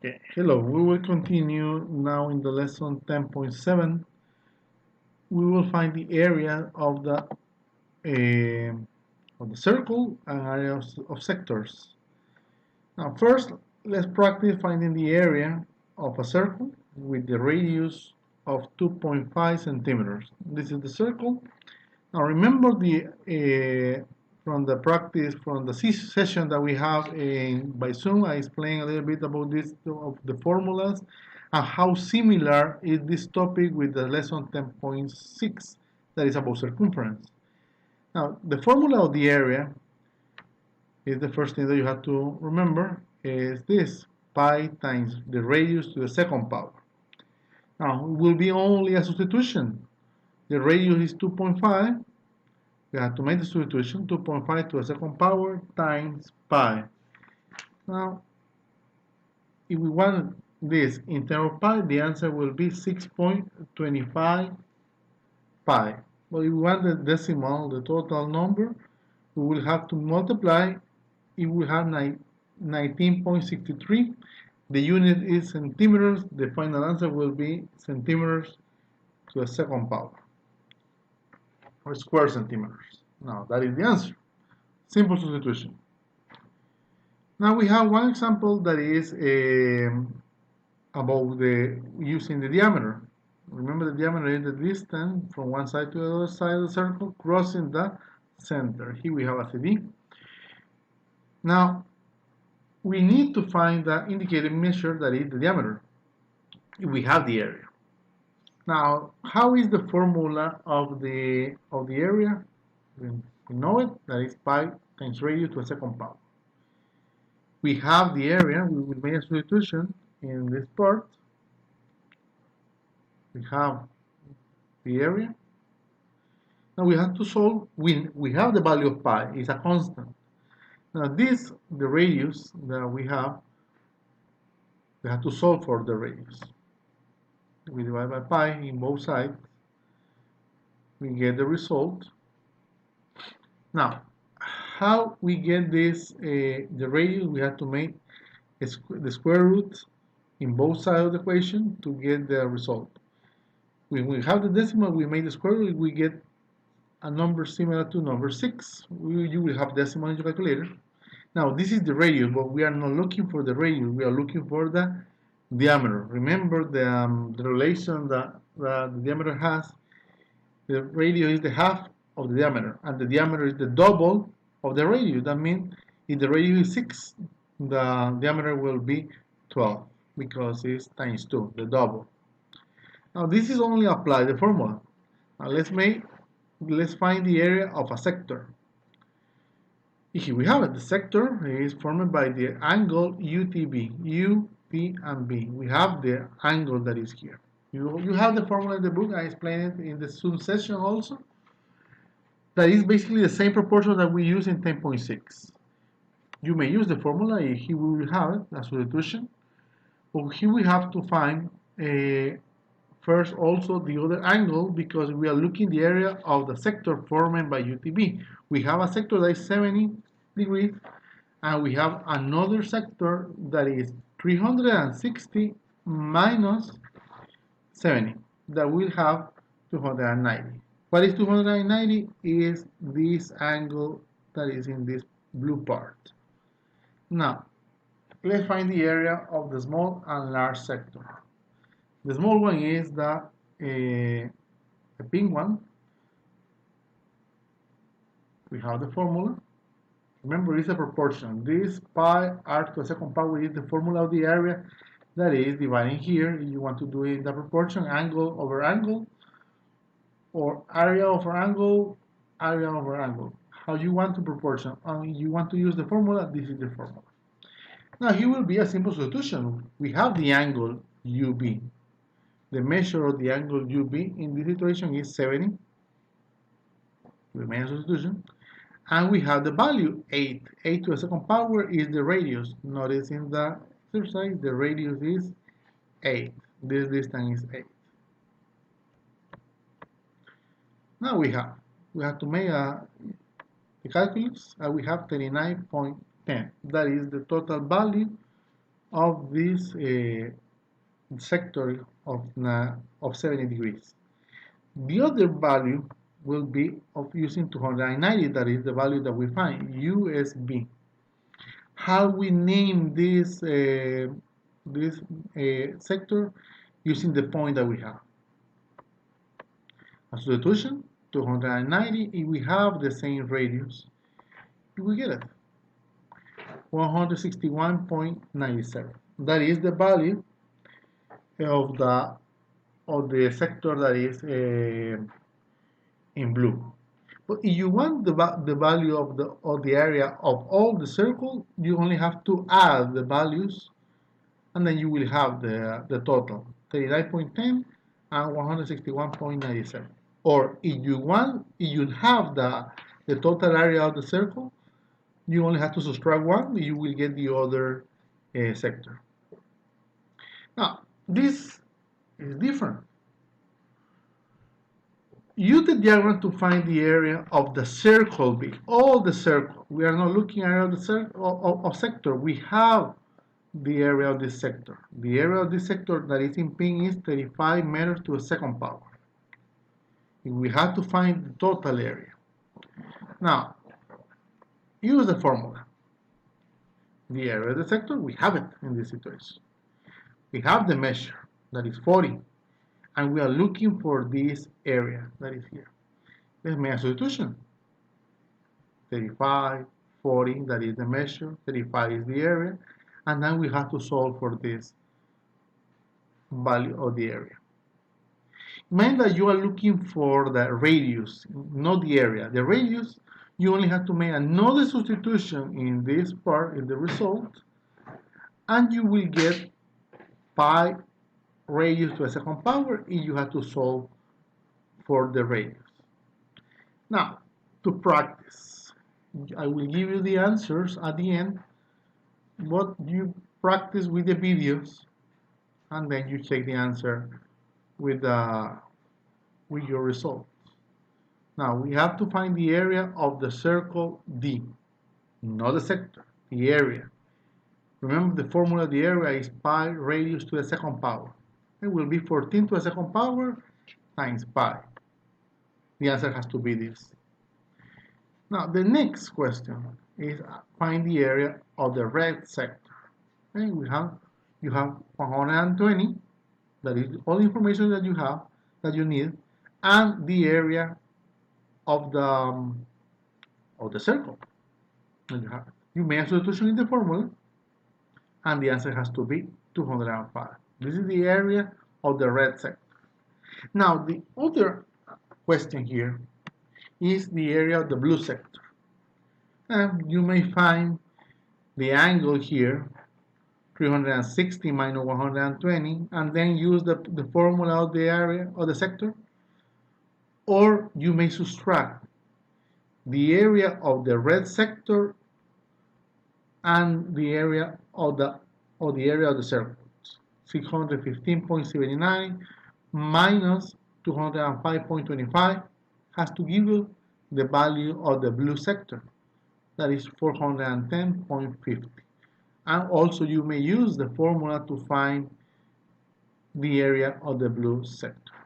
Okay, hello, we will continue now in the lesson 10.7. We will find the area of the circle and areas of sectors. Now first, let's practice finding the area of a circle with the radius of 2.5 centimeters. This is the circle. Now remember from the practice from the session that we have by Zoom. I explained a little bit about this of the formulas and how similar is this topic with the lesson 10.6 that is about circumference. Now the formula of the area is the first thing that you have to remember is this: pi times the radius to the second power. Now it will be only a substitution. The radius is 2.5. We have to make the substitution: 2.5 to the second power times pi. Now, if we want this in terms of pi, the answer will be 6.25 pi. But if we want the decimal, the total number, we will have to multiply. It will have 19.63. The unit is centimeters. The final answer will be centimeters to the second power, or square centimeters. Now, that is the answer. Simple substitution. Now we have one example that is about using the diameter. Remember, the diameter is the distance from one side to the other side of the circle crossing the center. Here we have a CD. Now we need to find the indicated measure that is the diameter if we have the area. Now, how is the formula of the area? We know it. That is pi times radius to the second power. We have the area. We will make a substitution in this part. We have the area. Now we have to solve. We have the value of pi. It's a constant. Now the radius that we have to solve for the radius. We divide by pi in both sides. We get the result. Now, how we get this, the radius? We have to make the square root in both sides of the equation to get the result. When we have the decimal, we make the square root, we get a number similar to number 6. You will have decimal in your calculator. Now, this is the radius, but we are not looking for the radius. We are looking for the diameter. Remember the relation that the diameter has. The radius is the half of the diameter, and the diameter is the double of the radius. That means if the radius is 6, the diameter will be 12 because it's times 2, the double. Now this is only apply the formula. Now let's find the area of a sector. Here we have it. The sector is formed by the angle UTB, U, P, and B. We have the angle that is here. You have the formula in the book. I explained it in the Zoom session also. That is basically the same proportion that we use in 10.6. You may use the formula. Here we will have it, a substitution. But here we have to find first also the other angle, because we are looking the area of the sector formed by UTB. We have a sector that is 70 degrees, and we have another sector that is 360 minus 70. That will have 290. What is 290? Is this angle that is in this blue part. Now, let's find the area of the small and large sector. The small one is the pink one. We have the formula. Remember, it's a proportion. This pi r to the second power is the formula of the area. That is dividing here. You want to do it in the proportion, angle over angle, or area over angle, area over angle. How you want to proportion. You want to use the formula. This is the formula. Now here will be a simple substitution. We have the angle UB. The measure of the angle UB in this situation is 70. We make a substitution. And we have the value 8. 8 to the second power is the radius. Notice in the exercise the radius is 8. This distance is 8. Now we have to make the calculus, and we have 39.10. That is the total value of this sector of 70 degrees. The other value will be of using 290, that is the value that we find, USB. How we name this sector? Using the point that we have. A substitution, 290, if we have the same radius, we get it, 161.97. That is the value of the sector that is in blue. But if you want the value of the area of all the circle, you only have to add the values, and then you will have the total, 39.10 and 161.97. Or if you have the total area of the circle, you only have to subtract one, you will get the other sector. Now, this is different. Use the diagram to find the area of the circle B, all the circle. We are not looking at the of sector. We have the area of this sector. The area of this sector that is in pink is 35 meters to the second power. We have to find the total area. Now, use the formula. The area of the sector, we have it in this situation. We have the measure, that is 40, and we are looking for this area that is here. Let's make a substitution. 35, 40, that is the measure, 35 is the area, and then we have to solve for this value of the area. Remember that you are looking for the radius, not the area. The radius, you only have to make another substitution in this part, in the result, and you will get pi radius to the second power if you have to solve for the radius. Now, to practice, I will give you the answers at the end, but you practice with the videos, and then you check the answer with your results. Now, we have to find the area of the circle D, not the sector, the area. Remember, the formula of the area is pi radius to the second power. It will be 14 to the second power times pi. The answer has to be this. Now, the next question is find the area of the red sector. Okay, you have 120, that is all the information that you need, and the area of the circle that you have. You make a substitution in the formula, and the answer has to be 205. This is the area of the red sector. Now, the other question here is the area of the blue sector. And you may find the angle here, 360 minus 120, and then use the formula of the area of the sector. Or you may subtract the area of the red sector and the area of the circle. 615.79 minus 205.25 has to give you the value of the blue sector, that is 410.50. And also you may use the formula to find the area of the blue sector.